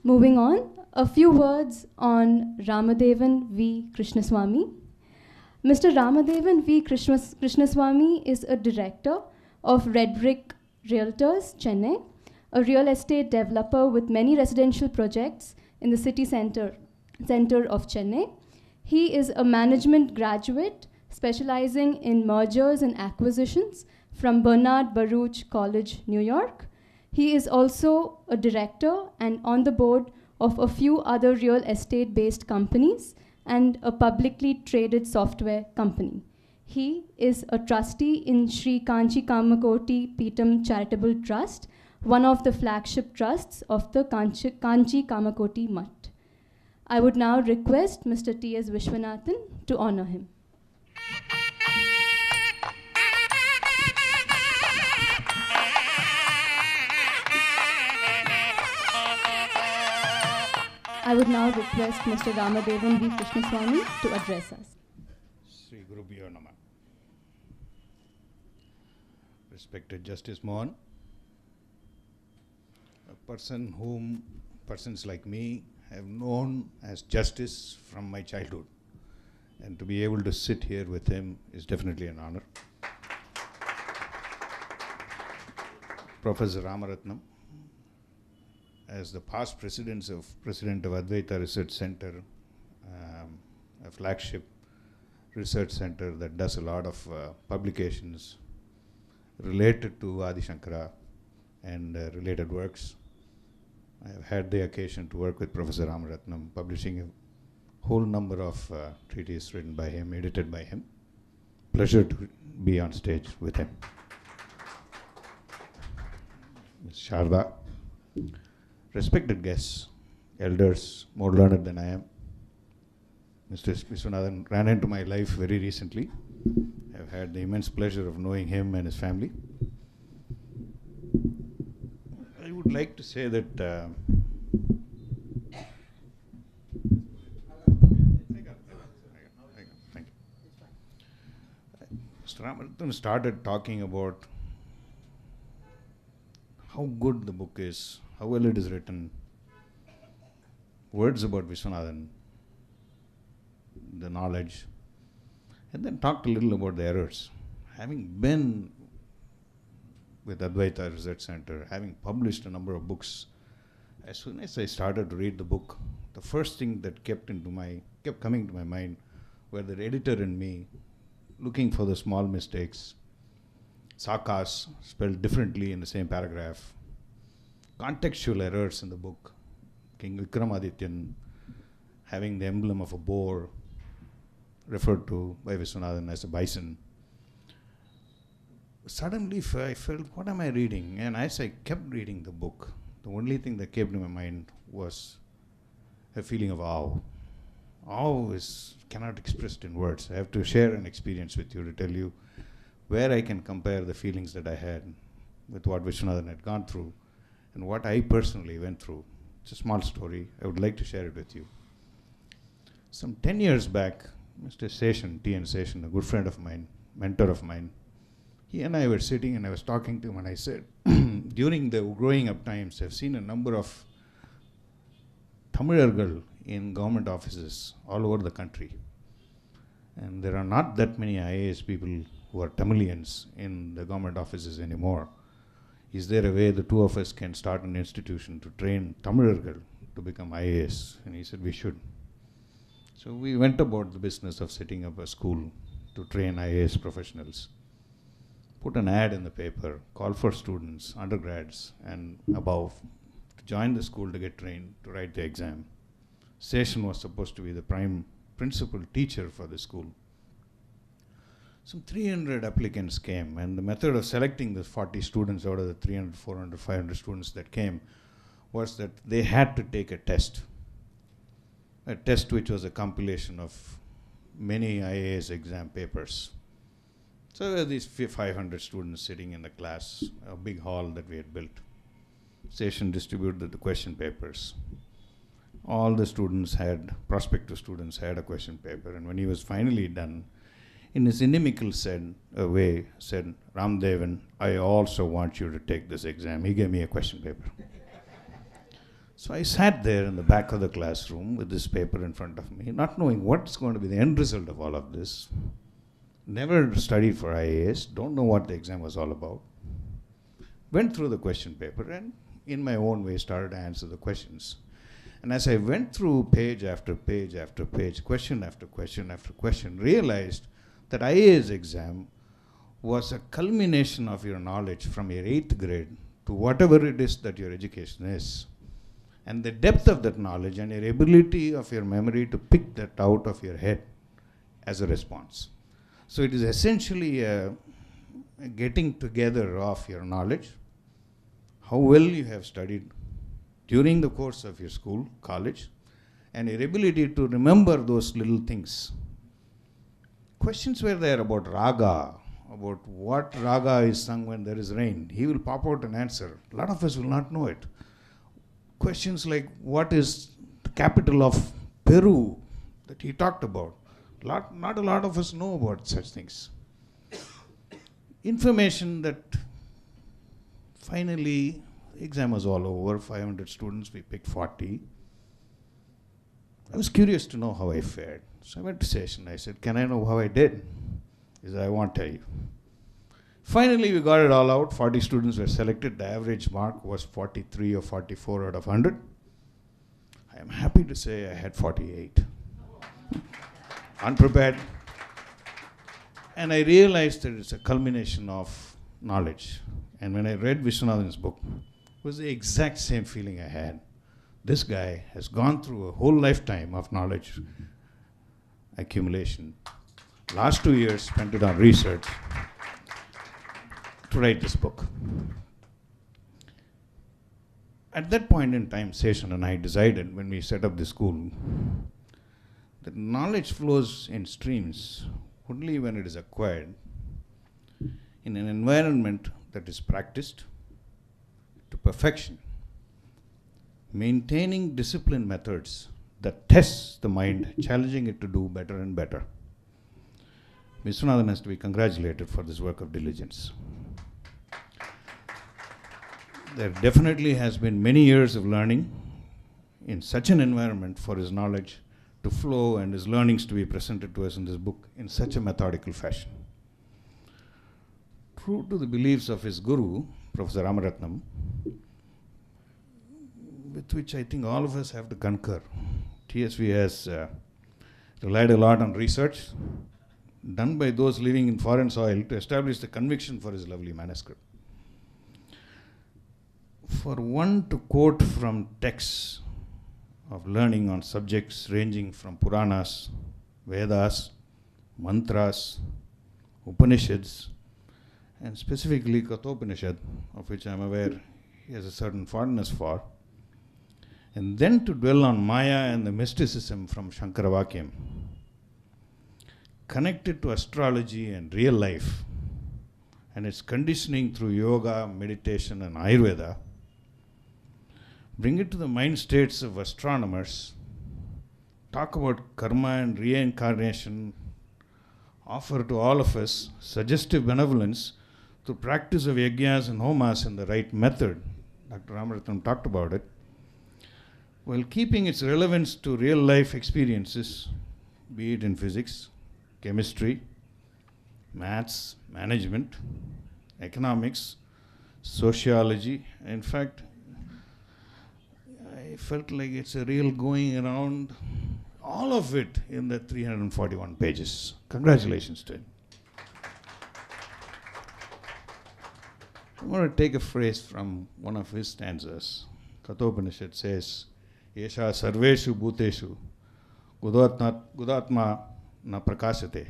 Moving on, a few words on Ramdevan V. Krishnaswamy. Mr. Ramdevan V. Krishnaswamy is a director of Red Brick Realtors, Chennai, a real estate developer with many residential projects in the city center of Chennai. He is a management graduate specializing in mergers and acquisitions from Bernard Baruch College, New York. He is also a director and on the board of a few other real estate-based companies and a publicly traded software company. He is a trustee in Sri Kanchi Kamakoti Peetam Charitable Trust, one of the flagship trusts of the Kanchi Kamakoti Mutt. I would now request Mr. T.S. Vishwanathan to honor him. I would now request Mr. Ramdevan V. Krishnaswamy to address us. Sri Guru Bhyo Namah. Respected Justice Mohan, a person whom persons like me have known as Justice from my childhood, and to be able to sit here with him is definitely an honor. Professor Ramaratnam, as the past president of Advaita Research Center, a flagship research center that does a lot of publications related to Adi Shankara and related works. I have had the occasion to work with Professor Ramaratnam, publishing a whole number of treatises written by him, edited by him. Pleasure to be on stage with him. Ms. Sharda, respected guests, elders, more learned than I am. Mr. Vishwanathan ran into my life very recently. I've had the immense pleasure of knowing him and his family. I would like to say that thank you. Mr. Ramarthan started talking about how good the book is, how well it is written, words about Vishwanathan, the knowledge, and then talked a little about the errors. Having been with Advaita Research Center, having published a number of books, as soon as I started to read the book, the first thing that kept coming to my mind were the editor and me looking for the small mistakes, sakas spelled differently in the same paragraph, contextual errors in the book, King Vikramadityan having the emblem of a boar referred to by Vishwanathan as a bison. Suddenly I felt, what am I reading? And as I kept reading the book, the only thing that came to my mind was a feeling of awe. Awe cannot expressed in words. I have to share an experience with you to tell you where I can compare the feelings that I had with what Vishwanathan had gone through and what I personally went through. It's a small story. I would like to share it with you. Some 10 years back, Mr. Seshan, T.N. Seshan, a good friend of mine, mentor of mine, he and I were sitting and I was talking to him and I said, during the growing up times, I've seen a number of Tamilargal in government offices all over the country. And there are not that many IAS people who are Tamilians in the government offices anymore. Is there a way the two of us can start an institution to train Tamilargal to become IAS? And he said we should. So we went about the business of setting up a school to train IAS professionals. Put an ad in the paper, call for students, undergrads and above to join the school to get trained to write the exam. Seshan was supposed to be the prime principal teacher for the school. Some 300 applicants came, and the method of selecting the 40 students out of the 300, 400, 500 students that came was that they had to take a test which was a compilation of many IAS exam papers. So there were these 500 students sitting in the class, a big hall that we had built. Seshan distributed the question papers. All the students prospective students had a question paper, and when he was finally done, in his inimical way, said, Ramdevan, I also want you to take this exam. He gave me a question paper. So I sat there in the back of the classroom with this paper in front of me, not knowing what's going to be the end result of all of this. Never studied for IAS, don't know what the exam was all about. Went through the question paper and in my own way started to answer the questions. And as I went through page after page after page, question after question after question, realized that IAS exam was a culmination of your knowledge from your 8th grade to whatever it is that your education is. And the depth of that knowledge and your ability of your memory to pick that out of your head as a response. So it is essentially a getting together of your knowledge, how well you have studied during the course of your school, college, and your ability to remember those little things. Questions were there about raga, about what raga is sung when there is rain. He will pop out an answer. A lot of us will not know it. Questions like, what is the capital of Peru that he talked about? Not a lot of us know about such things. Information that finally, the exam was all over, 500 students, we picked 40. I was curious to know how I fared. So I went to session, I said, can I know how I did? He said, I won't tell you. Finally, we got it all out. 40 students were selected. The average mark was 43 or 44 out of 100. I am happy to say I had 48. Unprepared. And I realized that it's a culmination of knowledge. And when I read Vishwanathan's book, it was the exact same feeling I had. This guy has gone through a whole lifetime of knowledge accumulation. Last 2 years spent it on research to write this book. At that point in time, Seshan and I decided when we set up the school that knowledge flows in streams only when it is acquired in an environment that is practiced to perfection, maintaining disciplined methods that tests the mind, challenging it to do better and better. Vishwanathan has to be congratulated for this work of diligence. There definitely has been many years of learning in such an environment for his knowledge to flow and his learnings to be presented to us in this book in such a methodical fashion. True to the beliefs of his guru, Professor Ramaratnam, with which I think all of us have to concur. TSV has relied a lot on research done by those living in foreign soil to establish the conviction for his lovely manuscript. For one to quote from texts of learning on subjects ranging from Puranas, Vedas, Mantras, Upanishads, and specifically Kathopanishad, of which I am aware he has a certain fondness for, and then to dwell on Maya and the mysticism from Shankaravakyam, connected to astrology and real life, and its conditioning through yoga, meditation, and Ayurveda, bring it to the mind states of astronomers, talk about karma and reincarnation, offer to all of us suggestive benevolence through practice of yajnas and homas in the right method. Dr. Ramaratnam talked about it, while keeping its relevance to real life experiences, be it in physics, chemistry, maths, management, economics, sociology. In fact, I felt like it's a real going around, all of it in the 341 pages. Congratulations to him. I want to take a phrase from one of his stanzas. Kathopanishad says, Yesha sarveshu bhuteshu gudatma na prakasate.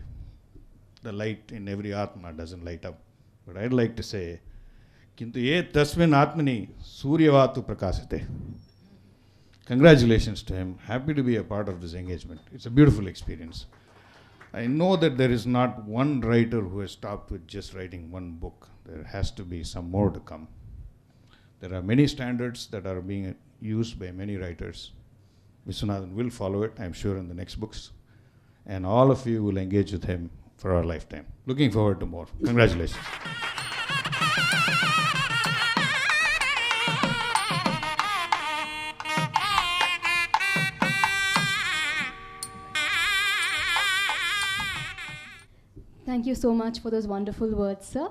The light in every atma doesn't light up. But I'd like to say, Kintu ye tasmin atmani suryavatu prakasate. Congratulations to him. Happy to be a part of this engagement. It's a beautiful experience. I know that there is not one writer who has stopped with just writing one book. There has to be some more to come. There are many standards that are being used by many writers. Vishwanathan will follow it, I'm sure, in the next books. And all of you will engage with him for our lifetime. Looking forward to more. Congratulations. Thank you so much for those wonderful words, sir.